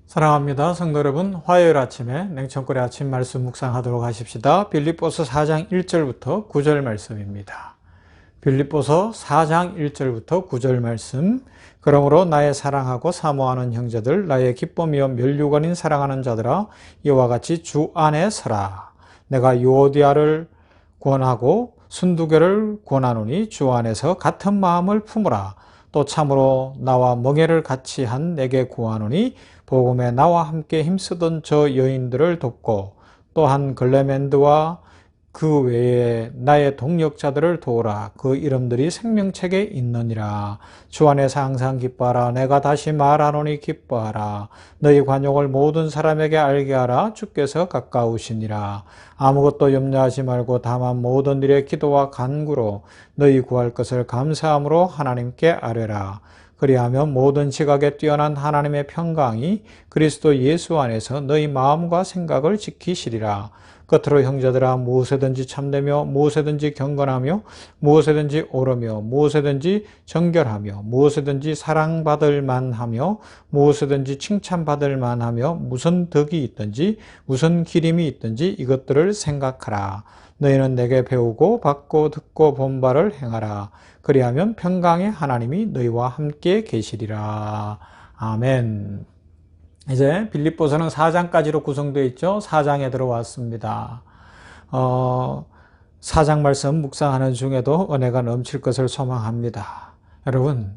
사랑합니다. 성도 여러분, 화요일 아침에 냉천골의 아침 말씀 묵상하도록 하십시다. 빌립보서 4장 1절부터 9절 말씀입니다. 빌립보서 4장 1절부터 9절 말씀. 그러므로 나의 사랑하고 사모하는 형제들, 나의 기쁨이요 면류관인 사랑하는 자들아, 이와 같이 주 안에 서라. 내가 유오디아를 권하고 순두교를 권하노니 주 안에서 같은 마음을 품으라. 또 참으로 나와 멍에를 같이 한 내게 구하노니 복음에 나와 함께 힘쓰던 저 여인들을 돕고 또한 글레멘드와 그 외에 나의 동역자들을 도우라. 그 이름들이 생명책에 있느니라. 주 안에서 항상 기뻐하라. 내가 다시 말하노니 기뻐하라. 너희 관용을 모든 사람에게 알게 하라. 주께서 가까우시니라. 아무것도 염려하지 말고 다만 모든 일에 기도와 간구로 너희 구할 것을 감사함으로 하나님께 아뢰라. 그리하면 모든 지각에 뛰어난 하나님의 평강이 그리스도 예수 안에서 너희 마음과 생각을 지키시리라. 끝으로 형제들아, 무엇에든지 참되며 무엇에든지 경건하며 무엇에든지 옳으며 무엇에든지 정결하며 무엇에든지 사랑받을 만하며 무엇에든지 칭찬받을 만하며 무슨 덕이 있든지 무슨 기림이 있든지 이것들을 생각하라. 너희는 내게 배우고 받고 듣고 본 바를 행하라. 그리하면 평강의 하나님이 너희와 함께 계시리라. 아멘. 이제 빌립보서는 4장까지로 구성되어 있죠. 4장에 들어왔습니다. 4장 말씀 묵상하는 중에도 은혜가 넘칠 것을 소망합니다. 여러분,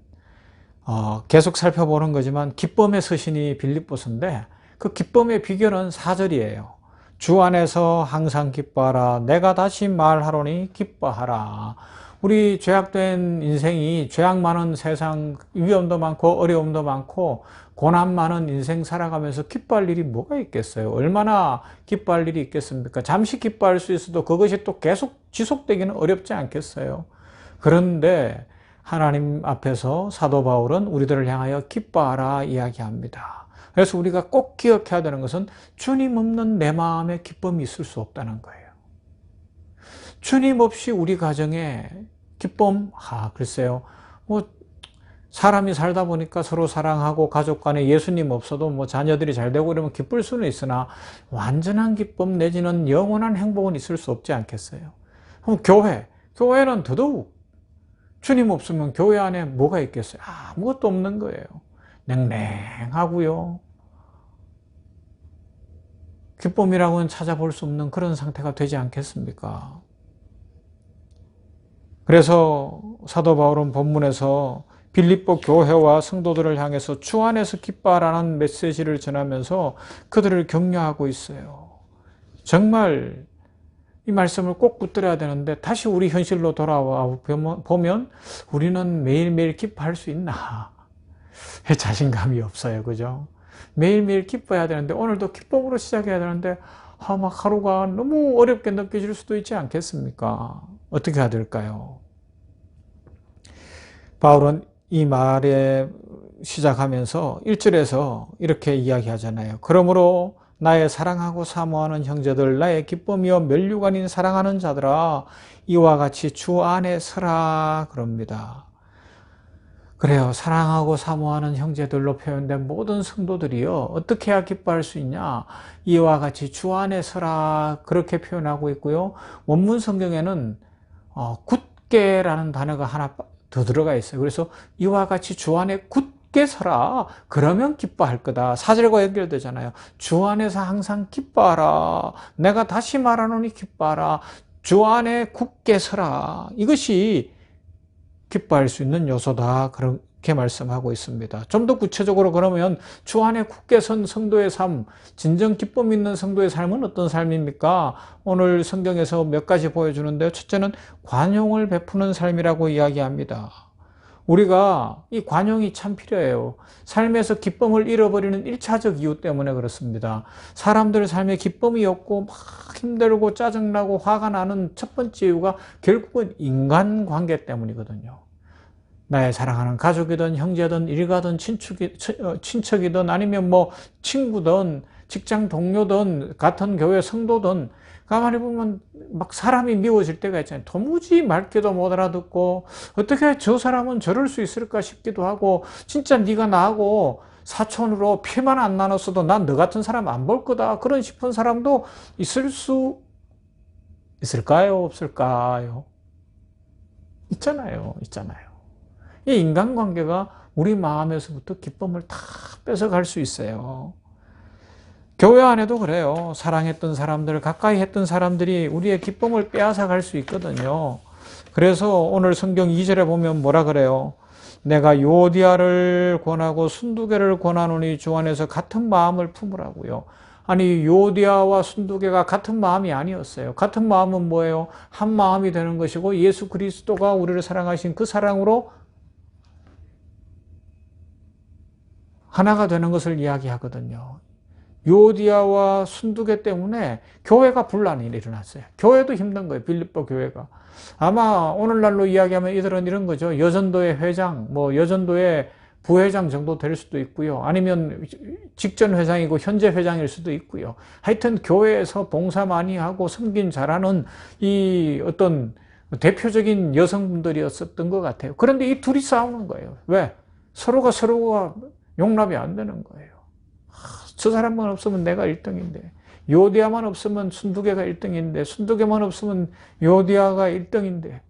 계속 살펴보는 거지만 기쁨의 서신이 빌립보서인데 그 기쁨의 비결은 4절이에요. 주 안에서 항상 기뻐하라. 내가 다시 말하노니 기뻐하라. 우리 죄악된 인생이, 죄악 많은 세상, 위험도 많고 어려움도 많고 고난 많은 인생 살아가면서 기뻐할 일이 뭐가 있겠어요? 얼마나 기뻐할 일이 있겠습니까? 잠시 기뻐할 수 있어도 그것이 또 계속 지속되기는 어렵지 않겠어요? 그런데 하나님 앞에서 사도 바울은 우리들을 향하여 기뻐하라 이야기합니다. 그래서 우리가 꼭 기억해야 되는 것은 주님 없는 내 마음에 기쁨이 있을 수 없다는 거예요. 주님 없이 우리 가정에 기쁨, 글쎄요. 사람이 살다 보니까 서로 사랑하고 가족 간에 예수님 없어도 자녀들이 잘 되고 이러면 기쁠 수는 있으나 완전한 기쁨 내지는 영원한 행복은 있을 수 없지 않겠어요? 그럼 교회는 더더욱 주님 없으면 교회 안에 뭐가 있겠어요? 아무것도 없는 거예요. 냉랭하고요. 기쁨이라고는 찾아볼 수 없는 그런 상태가 되지 않겠습니까? 그래서 사도 바울은 본문에서 빌립보 교회와 성도들을 향해서 주 안에서 기뻐하라는 메시지를 전하면서 그들을 격려하고 있어요. 정말 이 말씀을 꼭 붙들어야 되는데 다시 우리 현실로 돌아와 보면 우리는 매일매일 기뻐할 수 있나? 자신감이 없어요. 그죠? 매일매일 기뻐해야 되는데 오늘도 기쁨으로 시작해야 되는데 막 하루가 너무 어렵게 느껴질 수도 있지 않겠습니까? 어떻게 해야 될까요? 바울은 이 말에 시작하면서 1절에서 이렇게 이야기하잖아요. 그러므로 나의 사랑하고 사모하는 형제들, 나의 기쁨이요 면류관인 사랑하는 자들아, 이와 같이 주 안에 서라 그럽니다. 그래요. 사랑하고 사모하는 형제들로 표현된 모든 성도들이요. 어떻게 해야 기뻐할 수 있냐? 이와 같이 주 안에 서라 그렇게 표현하고 있고요. 원문 성경에는 굳게라는 단어가 하나 더 들어가 있어요. 그래서 이와 같이 주 안에 굳게 서라. 그러면 기뻐할 거다. 4절과 연결되잖아요. 주 안에서 항상 기뻐하라. 내가 다시 말하노니 기뻐하라. 주 안에 굳게 서라. 이것이 기뻐할 수 있는 요소다. 그렇게 말씀하고 있습니다. 좀 더 구체적으로 그러면 주 안에 굳게 선 성도의 삶, 진정 기쁨 있는 성도의 삶은 어떤 삶입니까? 오늘 성경에서 몇 가지 보여주는데요. 첫째는 관용을 베푸는 삶이라고 이야기합니다. 우리가 이 관용이 참 필요해요. 삶에서 기쁨을 잃어버리는 1차적 이유 때문에 그렇습니다. 사람들 삶에 기쁨이 없고 막 힘들고 짜증나고 화가 나는 첫 번째 이유가 결국은 인간관계 때문이거든요. 나의 사랑하는 가족이든 형제든 일가든 친척이든 아니면 친구든 직장 동료든 같은 교회 성도든 가만히 보면 막 사람이 미워질 때가 있잖아요. 도무지 말귀도 못 알아듣고 어떻게 저 사람은 저럴 수 있을까 싶기도 하고 진짜 네가 나하고 사촌으로 피만 안 나눴어도 난 너 같은 사람 안 볼 거다. 그런 싶은 사람도 있을 수 있을까요? 없을까요? 있잖아요. 이 인간관계가 우리 마음에서부터 기쁨을 다 뺏어갈 수 있어요. 교회 안에도 그래요. 사랑했던 사람들, 가까이 했던 사람들이 우리의 기쁨을 빼앗아 갈 수 있거든요. 그래서 오늘 성경 2절에 보면 뭐라 그래요? 내가 요디아를 권하고 순두개를 권하노니 주 안에서 같은 마음을 품으라고요. 아니, 요디아와 순두개가 같은 마음이 아니었어요. 같은 마음은 뭐예요? 한 마음이 되는 것이고 예수 그리스도가 우리를 사랑하신 그 사랑으로 하나가 되는 것을 이야기하거든요. 요디아와 순두개 때문에 교회가 분란이 일어났어요. 교회도 힘든 거예요. 빌립보 교회가. 아마 오늘날로 이야기하면 이들은 이런 거죠. 여전도의 회장, 여전도의 부회장 정도 될 수도 있고요. 아니면 직전 회장이고 현재 회장일 수도 있고요. 하여튼 교회에서 봉사 많이 하고 섬김 잘하는 이 어떤 대표적인 여성분들이었었던 것 같아요. 그런데 이 둘이 싸우는 거예요. 왜? 서로가 용납이 안 되는 거예요. 저 사람만 없으면 내가 1등인데, 요디아만 없으면 순두개가 1등인데, 순두개만 없으면 요디아가 1등인데,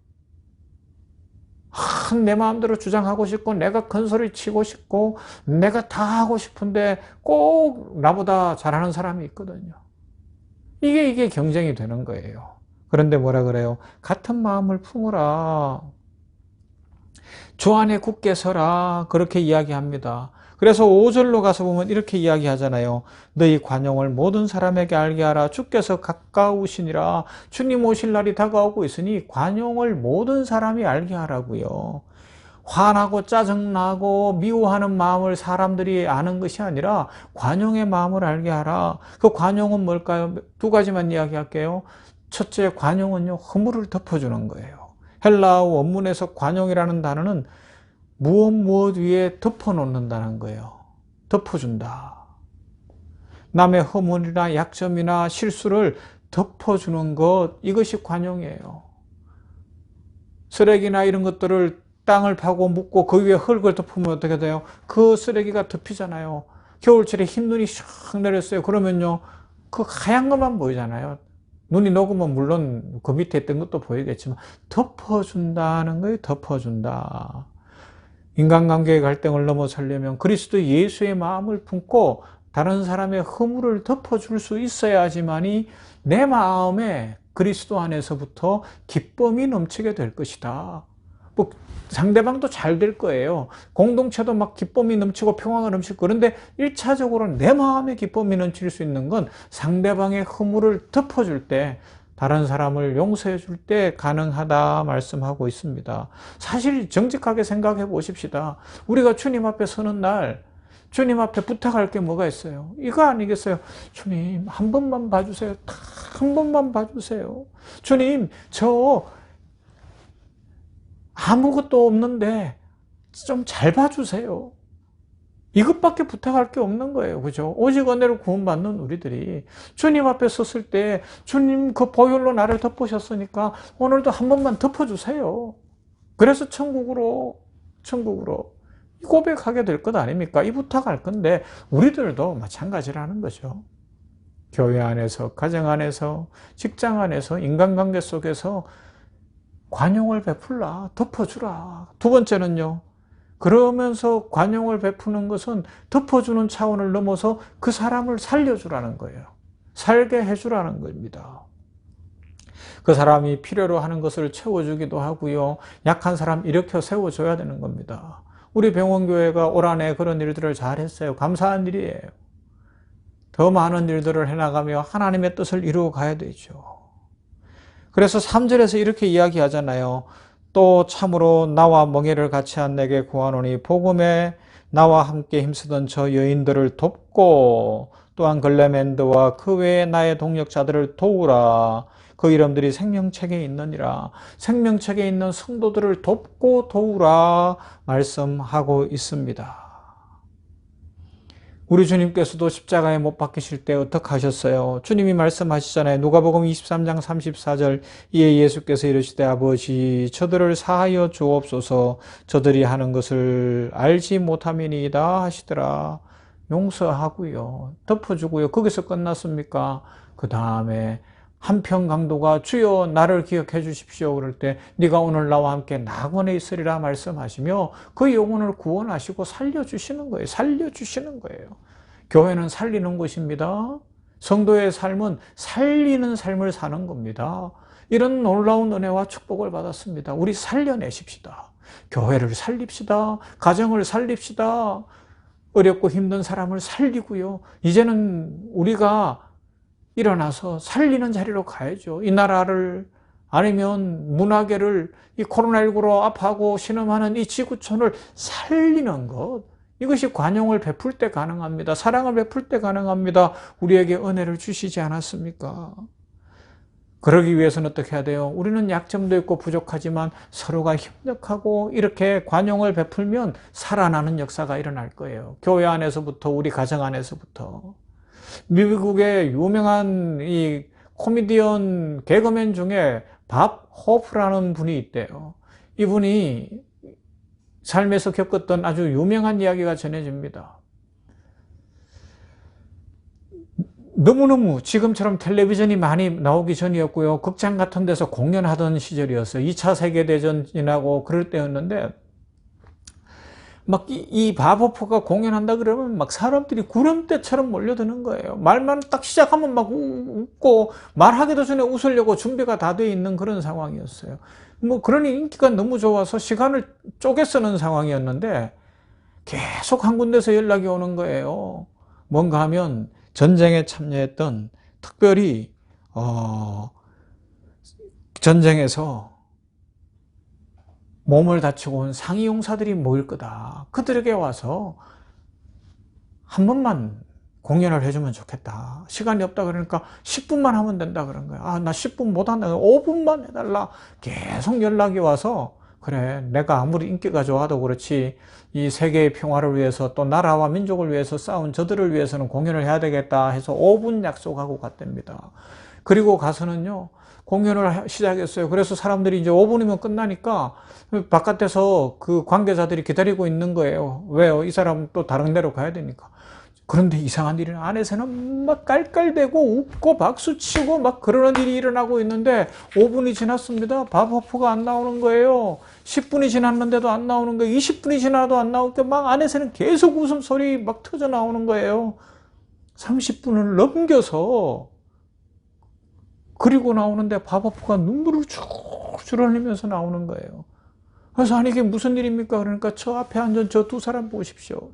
내 마음대로 주장하고 싶고, 내가 큰 소리 치고 싶고, 내가 다 하고 싶은데, 꼭 나보다 잘하는 사람이 있거든요. 이게 경쟁이 되는 거예요. 그런데 뭐라 그래요? 같은 마음을 품으라. 주 안에 굳게 서라. 그렇게 이야기합니다. 그래서 5절로 가서 보면 이렇게 이야기하잖아요. 너희 관용을 모든 사람에게 알게 하라. 주께서 가까우시니라. 주님 오실 날이 다가오고 있으니 관용을 모든 사람이 알게 하라고요. 화나고 짜증나고 미워하는 마음을 사람들이 아는 것이 아니라 관용의 마음을 알게 하라. 그 관용은 뭘까요? 두 가지만 이야기할게요. 첫째, 관용은요, 허물을 덮어주는 거예요. 헬라어 원문에서 관용이라는 단어는 무엇 위에 덮어놓는다는 거예요. 덮어준다. 남의 허물이나 약점이나 실수를 덮어주는 것, 이것이 관용이에요. 쓰레기나 이런 것들을 땅을 파고 묻고 그 위에 흙을 덮으면 어떻게 돼요? 그 쓰레기가 덮이잖아요. 겨울철에 흰 눈이 샥 내렸어요. 그러면요, 그 하얀 것만 보이잖아요. 눈이 녹으면 물론 그 밑에 있던 것도 보이겠지만 덮어준다는 거예요. 덮어준다. 인간관계의 갈등을 넘어서려면 그리스도 예수의 마음을 품고 다른 사람의 허물을 덮어줄 수 있어야지만이 내 마음에 그리스도 안에서부터 기쁨이 넘치게 될 것이다. 상대방도 잘 될 거예요. 공동체도 막 기쁨이 넘치고 평화가 넘치고, 그런데 1차적으로 내 마음에 기쁨이 넘칠 수 있는 건 상대방의 허물을 덮어줄 때, 다른 사람을 용서해 줄 때 가능하다 말씀하고 있습니다. 사실 정직하게 생각해 보십시다. 우리가 주님 앞에 서는 날 주님 앞에 부탁할 게 뭐가 있어요? 이거 아니겠어요? 주님, 한 번만 봐주세요. 한 번만 봐주세요. 주님, 저 아무것도 없는데 좀 잘 봐주세요. 이것밖에 부탁할 게 없는 거예요. 그죠? 오직 은혜로 구원받는 우리들이 주님 앞에 섰을 때 주님 그 보혈로 나를 덮으셨으니까 오늘도 한 번만 덮어주세요. 그래서 천국으로 고백하게 될 것 아닙니까? 이 부탁할 건데 우리들도 마찬가지라는 거죠. 교회 안에서, 가정 안에서, 직장 안에서, 인간관계 속에서 관용을 베풀라, 덮어주라. 두 번째는요, 그러면서 관용을 베푸는 것은 덮어주는 차원을 넘어서 그 사람을 살려주라는 거예요. 살게 해주라는 겁니다. 그 사람이 필요로 하는 것을 채워주기도 하고요. 약한 사람 일으켜 세워줘야 되는 겁니다. 우리 병원교회가 올 한해 그런 일들을 잘했어요. 감사한 일이에요. 더 많은 일들을 해나가며 하나님의 뜻을 이루어 가야 되죠. 그래서 3절에서 이렇게 이야기하잖아요. 또 참으로 나와 멍에를 같이 한 내게 구하노니 복음에 나와 함께 힘쓰던 저 여인들을 돕고 또한 글레멘드와 그 외에 나의 동역자들을 도우라. 그 이름들이 생명책에 있느니라. 생명책에 있는 성도들을 돕고 도우라 말씀하고 있습니다. 우리 주님께서도 십자가에 못 박히실 때 어떻게 하셨어요? 주님이 말씀하시잖아요. 누가복음 23장 34절 이에 예수께서 이르시되 아버지 저들을 사하여 주옵소서 저들이 하는 것을 알지 못함이니이다 하시더라. 용서하고요. 덮어주고요. 거기서 끝났습니까? 그 다음에 한편 강도가 주여 나를 기억해 주십시오. 그럴 때 네가 오늘 나와 함께 낙원에 있으리라 말씀하시며 그 영혼을 구원하시고 살려주시는 거예요. 살려주시는 거예요. 교회는 살리는 곳입니다. 성도의 삶은 살리는 삶을 사는 겁니다. 이런 놀라운 은혜와 축복을 받았습니다. 우리 살려내십시다. 교회를 살립시다. 가정을 살립시다. 어렵고 힘든 사람을 살리고요. 이제는 우리가 일어나서 살리는 자리로 가야죠. 이 나라를 아니면 문화계를 이 코로나19로 아파하고 신음하는 이 지구촌을 살리는 것, 이것이 관용을 베풀 때 가능합니다. 사랑을 베풀 때 가능합니다. 우리에게 은혜를 주시지 않았습니까? 그러기 위해서는 어떻게 해야 돼요? 우리는 약점도 있고 부족하지만 서로가 협력하고 이렇게 관용을 베풀면 살아나는 역사가 일어날 거예요. 교회 안에서부터, 우리 가정 안에서부터. 미국의 유명한 이 코미디언 개그맨 중에 밥 호프라는 분이 있대요. 이분이 삶에서 겪었던 아주 유명한 이야기가 전해집니다. 너무너무 지금처럼 텔레비전이 많이 나오기 전이었고요. 극장 같은 데서 공연하던 시절이었어요. 2차 세계대전 지나고 그럴 때였는데 막 이 바보프가 공연한다 그러면 막 사람들이 구름대처럼 몰려드는 거예요. 말만 딱 시작하면 막 웃고 말하기도 전에 웃으려고 준비가 다 돼 있는 그런 상황이었어요. 뭐 그러니 인기가 너무 좋아서 시간을 쪼개 쓰는 상황이었는데 계속 한 군데서 연락이 오는 거예요. 뭔가 하면 전쟁에 참여했던 특별히 전쟁에서 몸을 다치고 온 상위 용사들이 모일 거다. 그들에게 와서 한 번만 공연을 해주면 좋겠다. 시간이 없다 그러니까 10분만 하면 된다 그런 거야. 아, 나 10분 못 한다. 5분만 해달라. 계속 연락이 와서 그래, 내가 아무리 인기가 좋아도 그렇지 이 세계의 평화를 위해서 또 나라와 민족을 위해서 싸운 저들을 위해서는 공연을 해야 되겠다 해서 5분 약속하고 갔답니다. 그리고 가서는요, 공연을 시작했어요. 그래서 사람들이 이제 5분이면 끝나니까 바깥에서 그 관계자들이 기다리고 있는 거예요. 왜요? 이 사람 또 다른 데로 가야 되니까. 그런데 이상한 일이 안에서는 막 깔깔대고 웃고 박수치고 막 그러는 일이 일어나고 있는데 5분이 지났습니다. 밥호프가 안 나오는 거예요. 10분이 지났는데도 안 나오는 거예요. 20분이 지나도 안 나오니까 막 안에서는 계속 웃음소리 막 터져 나오는 거예요. 30분을 넘겨서 그리고 나오는데 밥호프가 눈물을 줄줄 흘리면서 나오는 거예요. 그래서 아니 이게 무슨 일입니까? 그러니까 저 앞에 앉은 저 두 사람 보십시오.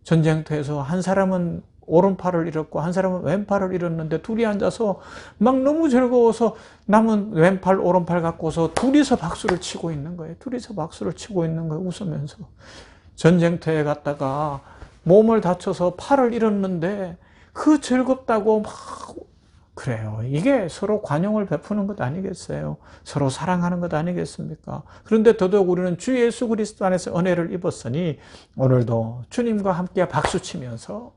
전쟁터에서 한 사람은 오른팔을 잃었고 한 사람은 왼팔을 잃었는데 둘이 앉아서 막 너무 즐거워서 남은 왼팔 오른팔 갖고서 둘이서 박수를 치고 있는 거예요. 둘이서 박수를 치고 있는 거예요. 웃으면서. 전쟁터에 갔다가 몸을 다쳐서 팔을 잃었는데 그 즐겁다고 막 그래요. 이게 서로 관용을 베푸는 것 아니겠어요? 서로 사랑하는 것 아니겠습니까? 그런데 더더욱 우리는 주 예수 그리스도 안에서 은혜를 입었으니 오늘도 주님과 함께 박수치면서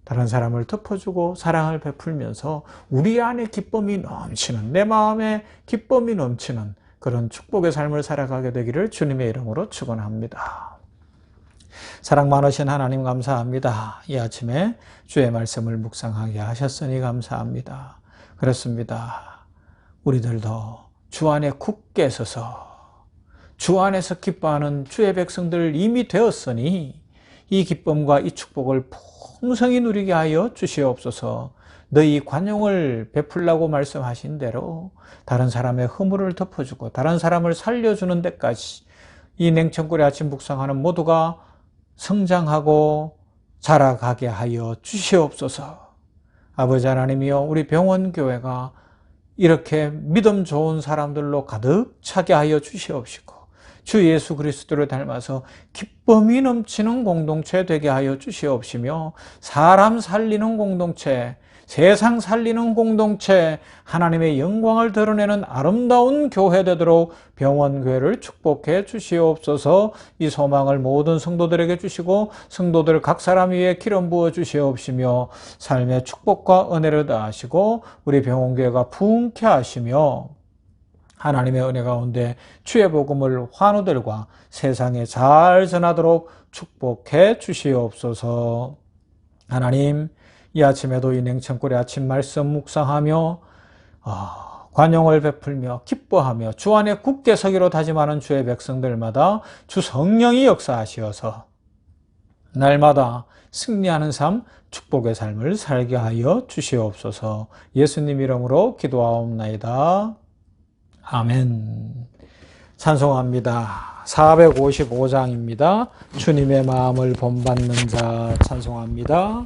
다른 사람을 덮어주고 사랑을 베풀면서 우리 안에 기쁨이 넘치는, 내 마음에 기쁨이 넘치는 그런 축복의 삶을 살아가게 되기를 주님의 이름으로 축원합니다. 사랑 많으신 하나님 감사합니다. 이 아침에 주의 말씀을 묵상하게 하셨으니 감사합니다. 그렇습니다. 우리들도 주 안에 굳게 서서 주 안에서 기뻐하는 주의 백성들 이미 되었으니 이 기쁨과 이 축복을 풍성히 누리게 하여 주시옵소서. 너희 관용을 베풀라고 말씀하신 대로 다른 사람의 허물을 덮어주고 다른 사람을 살려주는 데까지 이 냉천골의 아침 묵상하는 모두가 성장하고 자라가게 하여 주시옵소서. 아버지 하나님이여, 우리 병원교회가 이렇게 믿음 좋은 사람들로 가득 차게 하여 주시옵시고 주 예수 그리스도를 닮아서 기쁨이 넘치는 공동체 되게 하여 주시옵시며 사람 살리는 공동체, 세상 살리는 공동체, 하나님의 영광을 드러내는 아름다운 교회 되도록 병원교회를 축복해 주시옵소서. 이 소망을 모든 성도들에게 주시고 성도들 각 사람 위에 기름 부어 주시옵시며 삶의 축복과 은혜를 더하시고 우리 병원교회가 부흥케 하시며 하나님의 은혜 가운데 주의 복음을 환우들과 세상에 잘 전하도록 축복해 주시옵소서. 하나님, 이 아침에도 이 냉천골의 아침 말씀 묵상하며 관용을 베풀며 기뻐하며 주 안에 굳게 서기로 다짐하는 주의 백성들마다 주 성령이 역사하시어서 날마다 승리하는 삶, 축복의 삶을 살게 하여 주시옵소서. 예수님 이름으로 기도하옵나이다. 아멘. 찬송합니다. 455장입니다. 주님의 마음을 본받는 자 찬송합니다.